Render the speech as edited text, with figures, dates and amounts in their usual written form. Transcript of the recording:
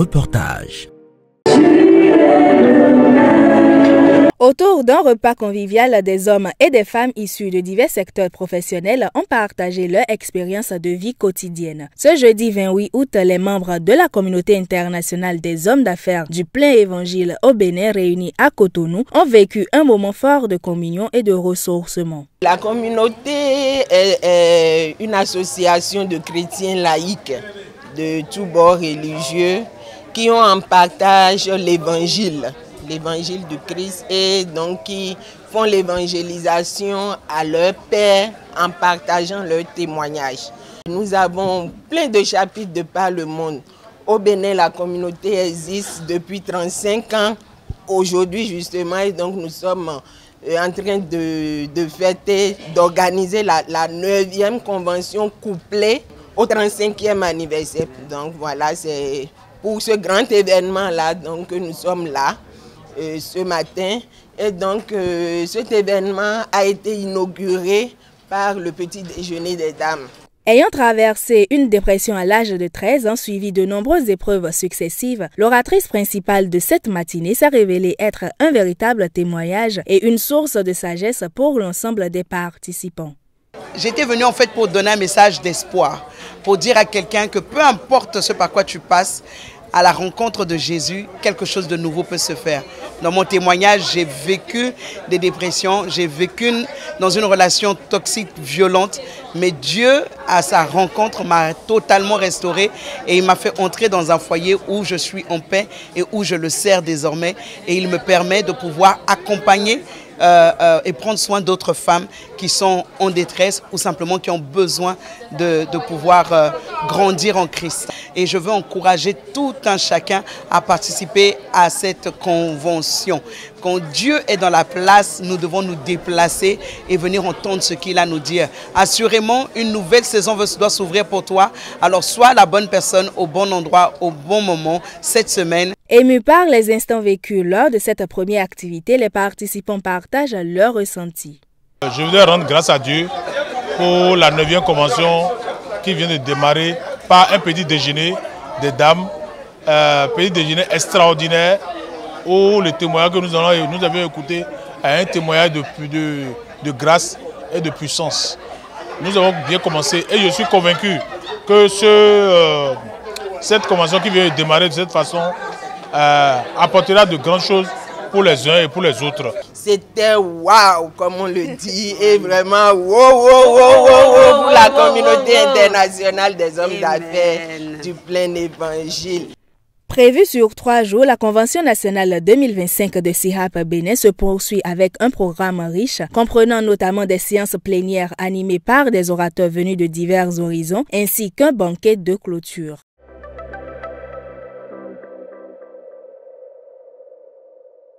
reportage. Autour d'un repas convivial, des hommes et des femmes issus de divers secteurs professionnels ont partagé leur expérience de vie quotidienne. Ce jeudi 28 août, les membres de la communauté internationale des hommes d'affaires du plein évangile au Bénin réunis à Cotonou ont vécu un moment fort de communion et de ressourcement. La communauté est une association de chrétiens laïcs de tous bords religieux qui ont en partage l'évangile du Christ et donc qui font l'évangélisation à leur père en partageant leurs témoignages. Nous avons plein de chapitres de par le monde. Au Bénin, la communauté existe depuis 35 ans. Aujourd'hui, justement, et donc nous sommes en train de fêter, d'organiser la 9e convention couplée au 35e anniversaire. Donc voilà, c'est pour ce grand événement-là que nous sommes là. Ce matin et donc cet événement a été inauguré par le petit déjeuner des dames. Ayant traversé une dépression à l'âge de 13 ans, suivie de nombreuses épreuves successives, l'oratrice principale de cette matinée s'est révélée être un véritable témoignage et une source de sagesse pour l'ensemble des participants. J'étais venue en fait pour donner un message d'espoir, pour dire à quelqu'un que peu importe ce par quoi tu passes, à la rencontre de Jésus, quelque chose de nouveau peut se faire. Dans mon témoignage, j'ai vécu des dépressions, j'ai vécu dans une relation toxique, violente, mais Dieu, à sa rencontre, m'a totalement restauré et il m'a fait entrer dans un foyer où je suis en paix et où je le sers désormais. Et il me permet de pouvoir accompagner et prendre soin d'autres femmes qui sont en détresse ou simplement qui ont besoin de pouvoir grandir en Christ. Et je veux encourager tout un chacun à participer à cette convention. Quand Dieu est dans la place, nous devons nous déplacer et venir entendre ce qu'il a à nous dire. Assurément, une nouvelle saison doit s'ouvrir pour toi. Alors sois la bonne personne au bon endroit, au bon moment cette semaine. Émus par les instants vécus lors de cette première activité, les participants partagent leurs ressentis. Je voudrais rendre grâce à Dieu pour la 9e convention qui vient de démarrer par un petit déjeuner des dames, petit déjeuner extraordinaire où le témoignage que nous avions écouté est un témoignage de grâce et de puissance. Nous avons bien commencé et je suis convaincu que cette convention qui vient de démarrer de cette façon apportera de grandes choses pour les uns et pour les autres. C'était waouh, comme on le dit, et vraiment wow pour la communauté internationale des hommes d'affaires du plein évangile. Prévue sur 3 jours, la Convention nationale 2025 de SIHAP Bénin se poursuit avec un programme riche, comprenant notamment des séances plénières animées par des orateurs venus de divers horizons, ainsi qu'un banquet de clôture.